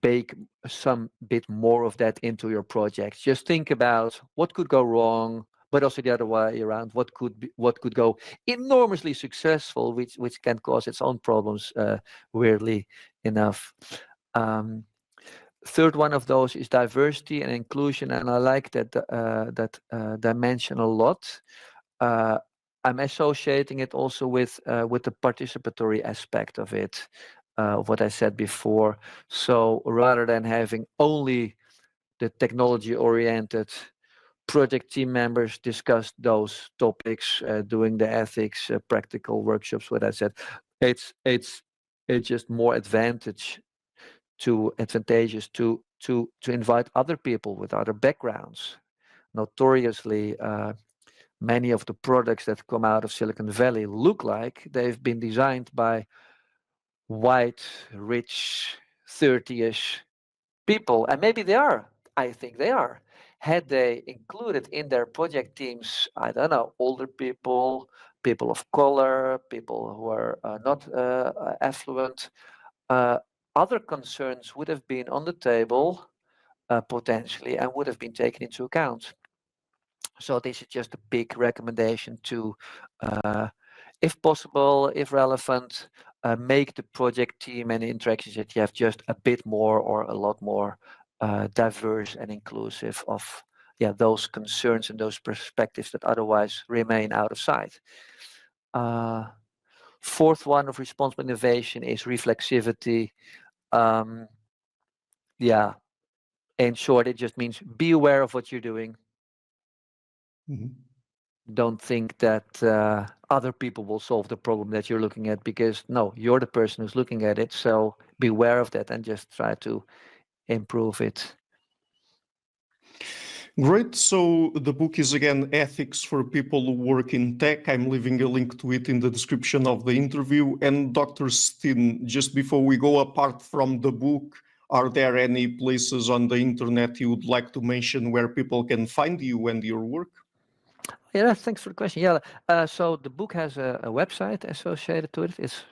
bake some bit more of that into your projects. Just think about what could go wrong, but also the other way around, what could go enormously successful, which can cause its own problems, weirdly enough. Third one of those is diversity and inclusion, and I like that dimension a lot. I'm associating it also with the participatory aspect of it, what I said before. So rather than having only the technology-oriented project team members discuss those topics, doing the ethics, practical workshops, what I said, it's just more advantageous to invite other people with other backgrounds. Notoriously, many of the products that come out of Silicon Valley look like they've been designed by white, rich, 30-ish people. And maybe they are. I think they are. Had they included in their project teams, I don't know, older people, people of color, people who are not affluent, other concerns would have been on the table potentially and would have been taken into account. So this is just a big recommendation to, if possible, if relevant, make the project team and the interactions that you have just a bit more or a lot more diverse and inclusive of those concerns and those perspectives that otherwise remain out of sight. Fourth one of responsible innovation is reflexivity. In short, it just means be aware of what you're doing. Mm-hmm. Don't think that other people will solve the problem that you're looking at, because no, you're the person who's looking at it. So be aware of that and just try to improve it.
Great. So the book is again Ethics for People Who Work in Tech. I'm leaving a link to it in the description of the interview. And Dr. Steen, just before we go, apart from the book, are there any places on the internet you would like to mention where people can find you and your work?
Yeah, thanks for the question. So the book has a website associated to it. It's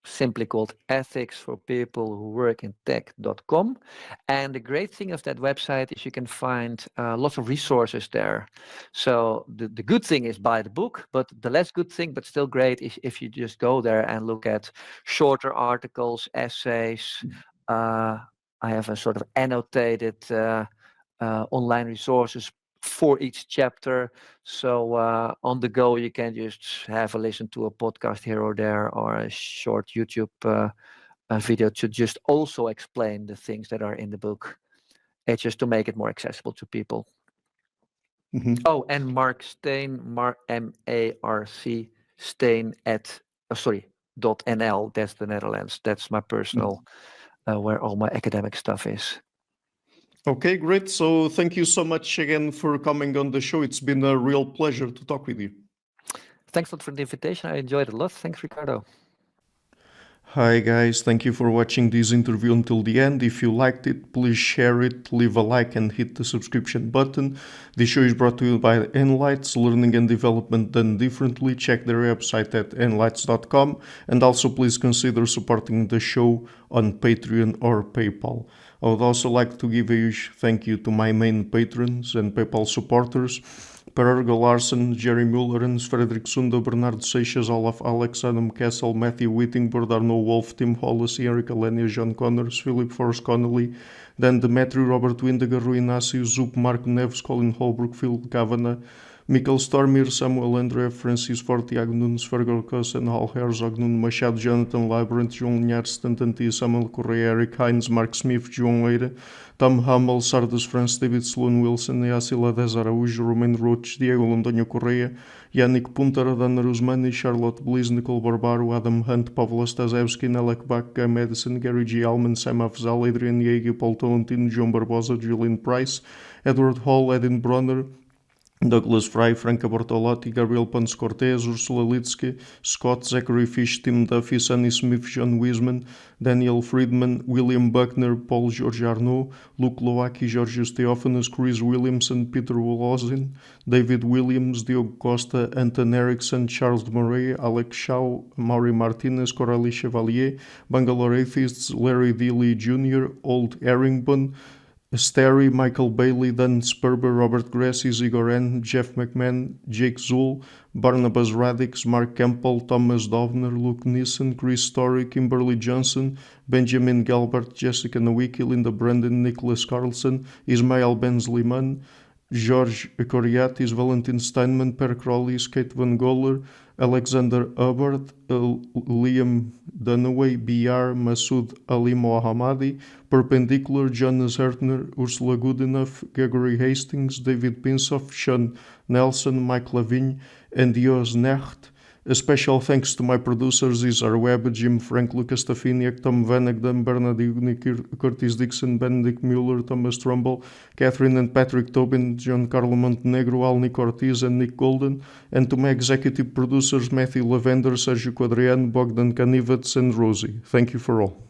simply called Ethics for People Who Work in Tech.com. And the great thing of that website is you can find lots of resources there. So the good thing is buy the book, but the less good thing, but still great, is if you just go there and look at shorter articles, essays. I have a sort of annotated online resources for each chapter. So on the go, you can just have a listen to a podcast here or there, or a short YouTube video to just also explain the things that are in the book. It's just to make it more accessible to people. Mm-hmm. Oh, and Marc Steen, M-A-R-C, Steen at, .nl, that's the Netherlands. That's my personal, where all my academic stuff is.
Okay, great. So thank you so much again for coming on the show. It's been a real pleasure to talk with you.
Thanks a lot for the invitation. I enjoyed it a lot. Thanks, Ricardo.
Hi guys, thank you for watching this interview until the end. If you liked it, please share it, leave a like and hit the subscription button. This show is brought to you by Enlights, learning and development done differently. Check their website at enlights.com, and also please consider supporting the show on Patreon or PayPal. I would also like to give a huge thank you to my main patrons and PayPal supporters: Per Ergo Larsen, Jerry Mullerens, Frederick Sunda, Bernardo Seixas, Olaf Alex, Adam Kessel, Matthew Whittingboard, Arno Wolf, Tim Hollis, Eric Alenia, John Connors, Philip Forrest Connolly, Dan Demetri, Robert Windiger, Rui Inácio, Zup, Marco Neves, Colin Holbrook, Phil Kavanagh, Michael Stormir, Samuel André, Francis Forte, Tiago Nunes, Fergal Cossen, Hal Herzog, Nuno Machado, Jonathan Labyrinth, João Linhares, Stantantia, Samuel Correia, Eric Hines, Mark Smith, João Eira, Tom Hummel, Sardas France, David Sloan Wilson, Yacila Dez Araújo, Romain Roach, Diego Londonho Correia, Yannick Punter, Adana Rusmani, Charlotte Bliss, Nicole Barbaro, Adam Hunt, Pavlo Stasevski, Nelek Bach, Guy Madison, Gary G. Alman, Sam Afzal, Adrian Yeager, Paul Tolentino, João Barbosa, Julian Price, Edward Hall, Edin Bronner, Douglas Fry, Franca Bortolotti, Gabriel Ponce Cortez, Ursula Litsky, Scott, Zachary Fish, Tim Duffy, Sonny Smith, John Wiseman, Daniel Friedman, William Buckner, Paul George Arnaud, Luke Lowacki, Georgios Theophanes, Chris Williamson, Peter Wolozin, David Williams, Diogo Costa, Anton Erickson, Charles Murray, Alex Shaw, Maury Martinez, Coralie Chevalier, Bangalore Atheists, Larry Dealey Jr., Old Erringbone, Sterry, Michael Bailey, Dan Sperber, Robert Grassi, Igor N., Jeff McMahon, Jake Zool, Barnabas Radix, Mark Campbell, Thomas Dovner, Luke Nissen, Chris Story, Kimberly Johnson, Benjamin Galbert, Jessica Nowicki, Linda Brandon, Nicholas Carlson, Ismail Benzliman, George Coriatis, Valentin Steinman, Per Crowley, Kate Van Goller, Alexander Hubbard, Liam Dunaway, BR, Masood Ali Mohammadi, Perpendicular, Jonas Hertner, Ursula Goodenough, Gregory Hastings, David Pinsoff, Sean Nelson, Mike Lavigne, and Dios Necht. A special thanks to my producers: Isar Webb, Jim Frank, Lucas Stafiniak, Tom Vanagdam, Bernard Ugnik, Curtis Dixon, Benedict Mueller, Thomas Trumbull, Catherine and Patrick Tobin, Giancarlo Montenegro, Alnick Ortiz, and Nick Golden, and to my executive producers Matthew Lavender, Sergio Quadriano, Bogdan Kanivets, and Rosie. Thank you for all.